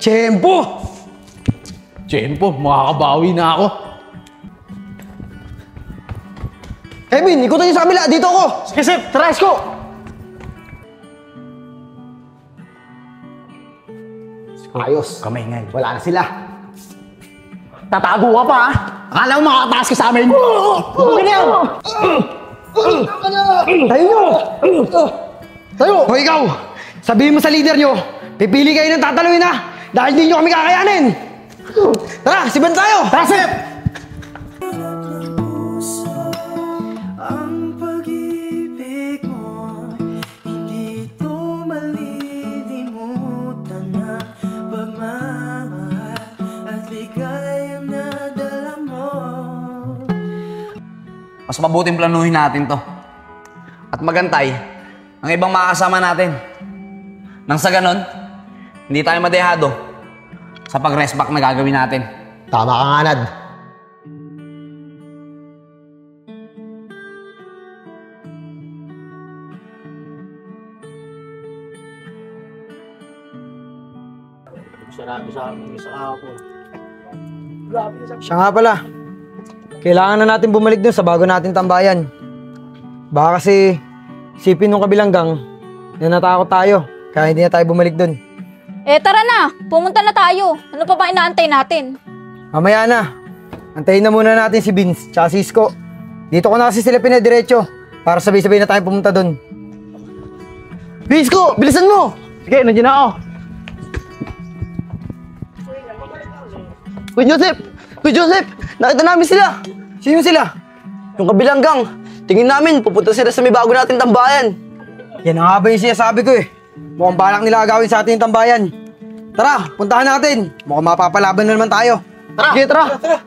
Tiyempo! Tiyempo, makakabawi na ako. Kevin, ikutan niyo sa kabila. Dito ako. Sige, Sip. Tara, Isko. Ayos. Kamay nga. Wala na sila. Tatago ka pa, ha? Akala mo makakataas ka sa amin? Huwag na yan! Tayo nyo! Tayo! O ikaw, sabihin mo sa leader nyo, pipili kayo ng tataluin na dahil di nyo kami kakayanin! Tara, siban tayo! Tara, Sip! Mas mabuting planuhin natin to. At magantay ang ibang makakasama natin. Nang sa ganon, hindi tayo madehado sa pag-rest back na gagawin natin. Tama ka nga, Nad. Siya nga pala. Kailangan na natin bumalik dun sa bago natin tambayan. Baka kasi isipin nung kabilang gang na natakot tayo, kaya hindi na tayo bumalik dun. Eh tara na, pumunta na tayo. Ano pa ba inaantay natin? Mamaya na. Antayin na muna natin si Vince tsaka si Isko. Dito ko na kasi sila pinadiretso para sabay-sabay na tayo pumunta dun. Isko, bilisan mo! Sige, nandiyan na ako. Kuya Joseph! Kuya Joseph! Nakita namin sila! Sino sila? Yung kabilang gang. Tingin namin, pupunta sila sa may bago natin tambayan. Yan nga ba yung sinasabi ko eh. Mukhang balak nila agawin sa ating tambayan. Tara, puntahan natin. Mukhang mapapalaban na naman tayo. Tara! Sige, tara! Tara.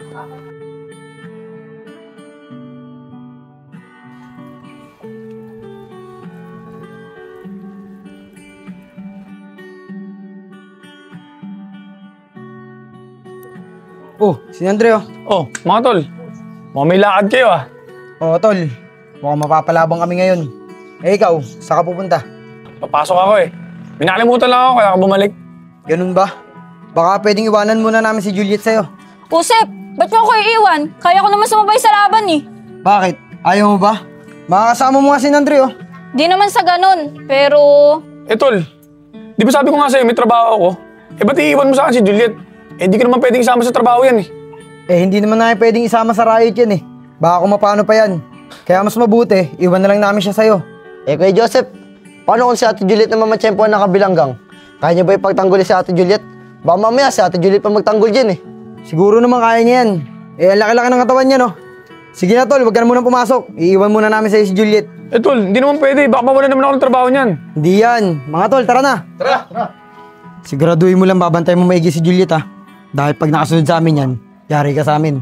Oh, si Andre oh. Oh, mga tol. Mukhang may lakad kayo ah. Oo, tol. Mukhang mapapalabang kami ngayon. Eh, ikaw, saan ka pupunta? Papasok ako eh. Minakalimutan lang ako kaya ako bumalik. Ganun ba? Baka pwedeng iwanan muna namin si Juliet sa'yo. Usep, ba't mo ako iiwan? Kaya ko naman sumabay sa laban eh. Bakit? Ayaw mo ba? Makakasama mo nga si Andre oh. Di naman sa ganun, pero... Eh tol, di ba sabi ko nga sa'yo may trabaho ako? Eh ba't iiwan mo sa akin si Juliet? Eh di ka naman pwedeng isama sa trabaho yan eh. Eh hindi naman namin pwedeng isama sa riot yan eh. Baka kung mapano pa yan. Kaya mas mabuti, iwan na lang namin siya sa'yo. Eh Kuya Joseph, paano kung si Ate Juliet na mamatsyempoan ng kabilang gang? Kaya niya ba ipagtanggol si Ate Juliet? Baka mamaya si Ate Juliet pa magtanggol dyan eh. Siguro naman kaya niya yan. Eh ang laki-laki ng katawan niya no. Sige na tol, wag ka na munang pumasok. Iiwan muna namin sa'yo si Juliet. Eh tol, hindi naman pwede. Baka mawala naman ako ng trabaho niyan. Hindi yan. Mga tol, tara na. Tara. Siguraduhin mo lang babantay mo maigi si Juliet ha. Dahil pag nakasunod sa amin yan, yari ka sa amin.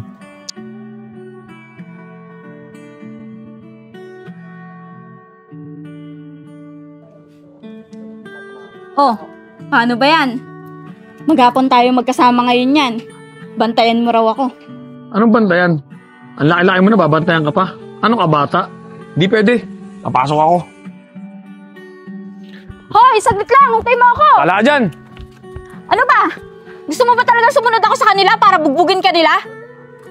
Oh, paano ba yan? Maghapon tayo magkasama ngayon yan. Bantayan mo raw ako. Anong bantayan? Ang laki-laki mo na, babantayan ka pa. Ano ka bata? Di pwede. Papasok ako. Hoy, saglit lang. Hintay mo ako. Wala ka dyan. Ano ba? Gusto mo ba talaga sumunod ako sa kanila para bugbugin ka nila?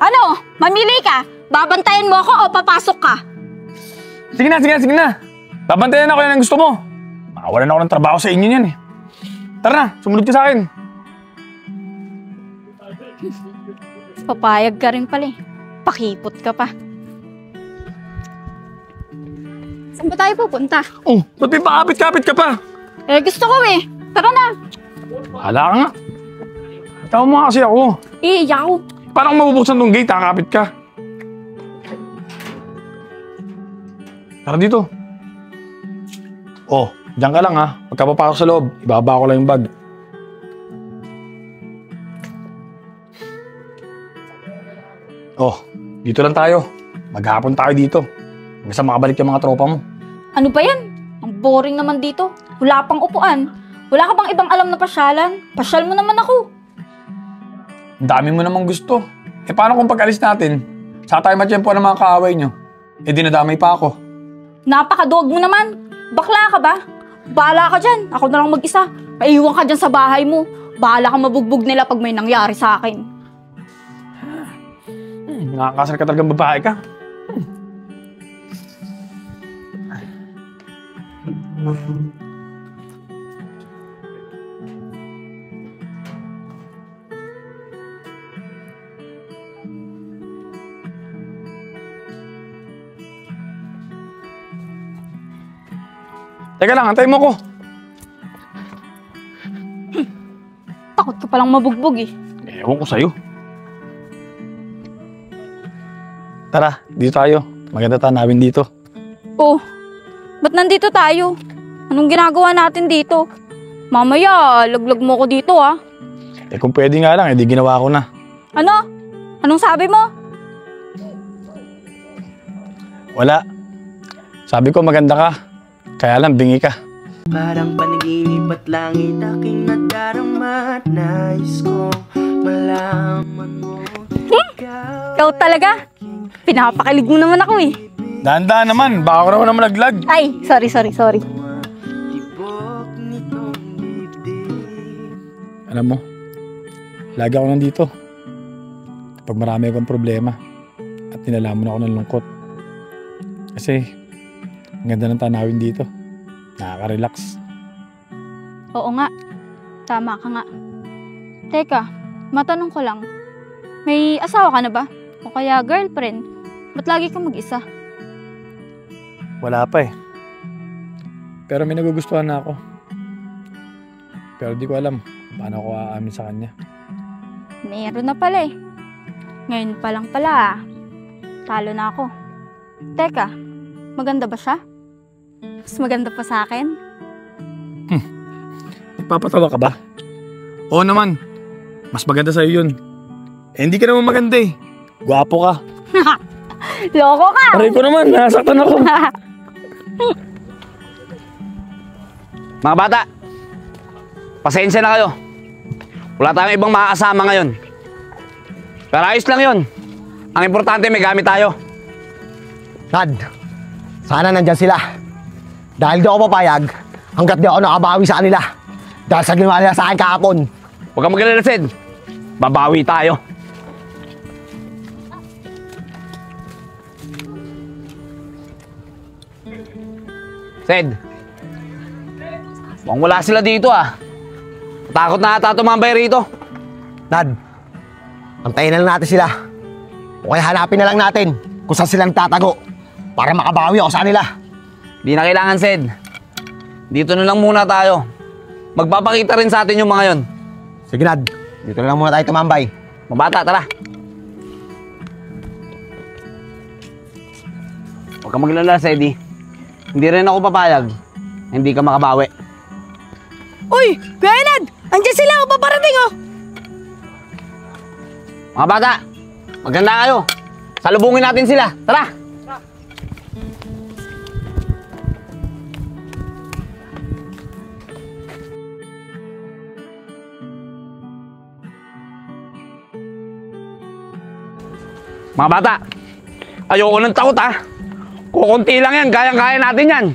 Ano? Mamili ka. Babantayan mo ako o papasok ka? Sige na. Babantayan ako yan ang gusto mo. Makawalan ako ng trabaho sa inyo yan eh. Tara na, sumunod ka sa akin. Papayag ka rin pala eh. Pakipot ka pa. Saan ba tayo pupunta? Oh, ba't may pakapit-kapit ka pa? Eh, gusto ko eh. Tara na. Wala ka nga. Tawag mo kasi ako. Eh, yaw. Parang mabubuksan tong gate, kakapit ka. Tara dito. Oh, diyan ka lang ha. Pagkapapasok sa loob, ibaba ko lang yung bag. Oh, dito lang tayo. Maghapon tayo dito. Hanggang sa makabalik yung mga tropa mo. Ano ba yan? Ang boring naman dito. Wala pang upuan. Wala ka bang ibang alam na pasyalan? Pasyal mo naman ako. Ang dami mo namang gusto. Eh paano kung pag-alis natin, saka tayo matiyempo ng mga kaaway nyo? Eh dinadamay pa ako. Napakaduwag mo naman. Bakla ka ba? Bahala ka dyan. Ako na lang mag-isa. Maiiwan ka dyan sa bahay mo. Bahala ka mabugbog nila pag may nangyari sa akin. Nakakasal ka talagang babae ka. Teka lang, antayin mo ko. Takot ka palang mabugbog eh. Ewan ko sa'yo. Tara, dito tayo. Maganda tanawin dito. Oh, ba't nandito tayo? Anong ginagawa natin dito? Mamaya, laglag mo ko dito ah. Eh kung pwede nga lang, di ginawa ko na. Ano? Anong sabi mo? Wala. Sabi ko maganda ka. Kaya lang, bingi ka. Parang panaginip at langit aking nadarama at nais kong malaman mo. Ikaw talaga? Pinapakilig mo naman ako eh. Dahan-dahan naman, baka ko naman malaglag. Ay, sorry. Tibok nitong dibdib. Alam mo, lagi ako nandito. Kapag marami akong problema at nilalamon ako ng lungkot. Kasi, ang ganda ng tanawin dito. Nakaka-relax. Oo nga. Tama ka nga. Teka, matanong ko lang. May asawa ka na ba? O kaya girlfriend? Ba't lagi kang mag-isa? Wala pa eh. Pero may nagugustuhan na ako. Pero di ko alam kung paano ako aamin sa kanya. Meron na pala eh. Ngayon pa lang pala. Talo na ako. Teka, maganda ba siya? Mas maganda pa sa akin? Nagpapatawa ka ba? Oo naman. Mas maganda sa'yo yun. Eh, hindi ka naman maganda eh. Gwapo ka. Loko ka! Aray ko naman, nasaktan ako. Mga bata, pasensya na kayo. Wala tayong ibang makakasama ngayon. Pero ayos lang yun. Ang importante may gamit tayo. Nad, sana nandyan sila. Dahil di ako papayag, hanggat di ako nakabawi sa kanila. Dahil sa ginawa nila sa akin kahapon. Huwag kang mag-alala, Sid. Babawi tayo. Sid, mukhang wala sila dito ah. Takot na ata tumambay rito. Nad, antayin na lang natin sila. O kaya hanapin na lang natin kung saan sila nagtatago para makabawi ako sa kanila. Di na kailangan, Sid. Dito na lang muna tayo. Magpapakita rin sa atin yung mga yon. Sige Nad, dito na lang muna tayo tumambay. Mga bata, tara. Huwag kang maglala, Sedi. Hindi rin ako papayag. Hindi ka makabawi. Uy! Kuya Enad! Andiyan sila! O, paparating oh! Mga bata, maganda kayo. Salubungin natin sila. Tara! Mga bata, ayoko ng takot ha. Kukunti lang yan, kayang-kaya natin yan.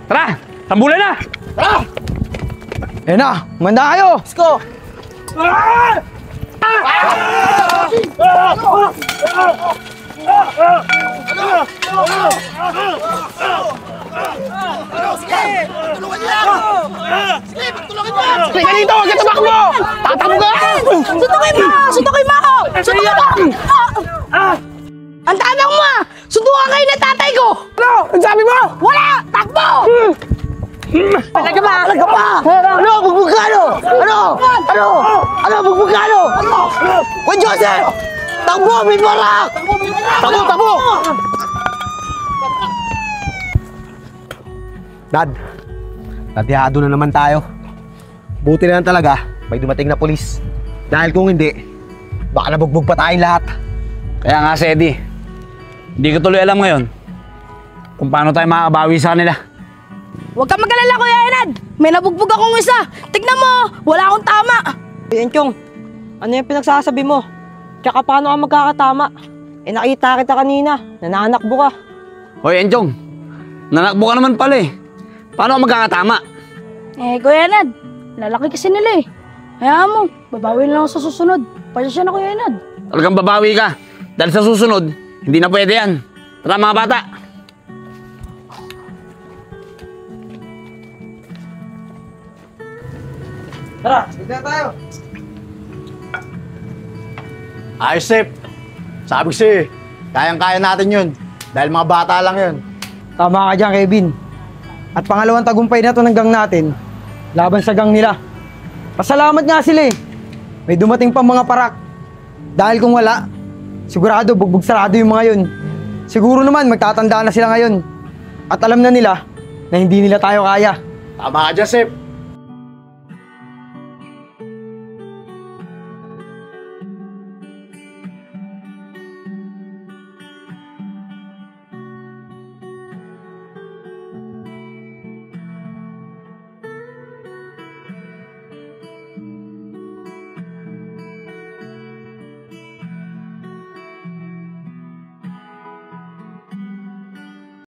Tara, tambulan na! Tara! Eh na, manda kayo! Let's go! Sige dito! Huwag ka tumakbo! Tatakbo ka! Suntukin mo! Suntukin mo ako! Suntukin mo! Ang tanong mo ah! Suntukan kayo ng tatay ko! Ano? Ang sabi mo? Wala! Takbo! Talaga ba? Talaga pa! Ano? Bugbugano? Ano? Ano? Ano? Bugbugano? Juan Joseph! Takbo! May barak! Takbo! Takbo! Dad, natiyado na naman tayo. Buti na lang talaga, may dumating na pulis. Dahil kung hindi, baka nabugbog pa tayong lahat. Kaya nga, Sedi, hindi ko tuloy alam ngayon kung paano tayo makabawi sa kanila. Huwag kang mag-alala, Kuya Enad! May nabugbog akong isa! Tignan mo! Wala akong tama! Enchong, ano yung pinagsasabi mo? Tsaka paano ka magkakatama? Eh nakita kita kanina, nananakbo ka. Hoy, Enchong, nanakbo ka naman pala eh. Paano ako magkakatama? Eh, Kuya Enad, lalaki kasi nila eh. Hayaan mo, babawi lang ako sa susunod. Pasensya na Kuya Enad. Talagang babawi ka. Dahil sa susunod, hindi na pwede yan. Tara mga bata. Tara, sige tayo. Ayos, Sep. Sabi ko sa'yo, kayang-kaya natin yun. Dahil mga bata lang yun. Tama ka dyan, Kevin. At pangalawang tagumpay na to ng gang natin, laban sa gang nila. Pasalamat nga sila eh. May dumating pang mga parak. Dahil kung wala, sigurado bugbog sarado yung mga yun. Siguro naman magtatanda na sila ngayon. At alam na nila na hindi nila tayo kaya. Tama ka dyan, Sep.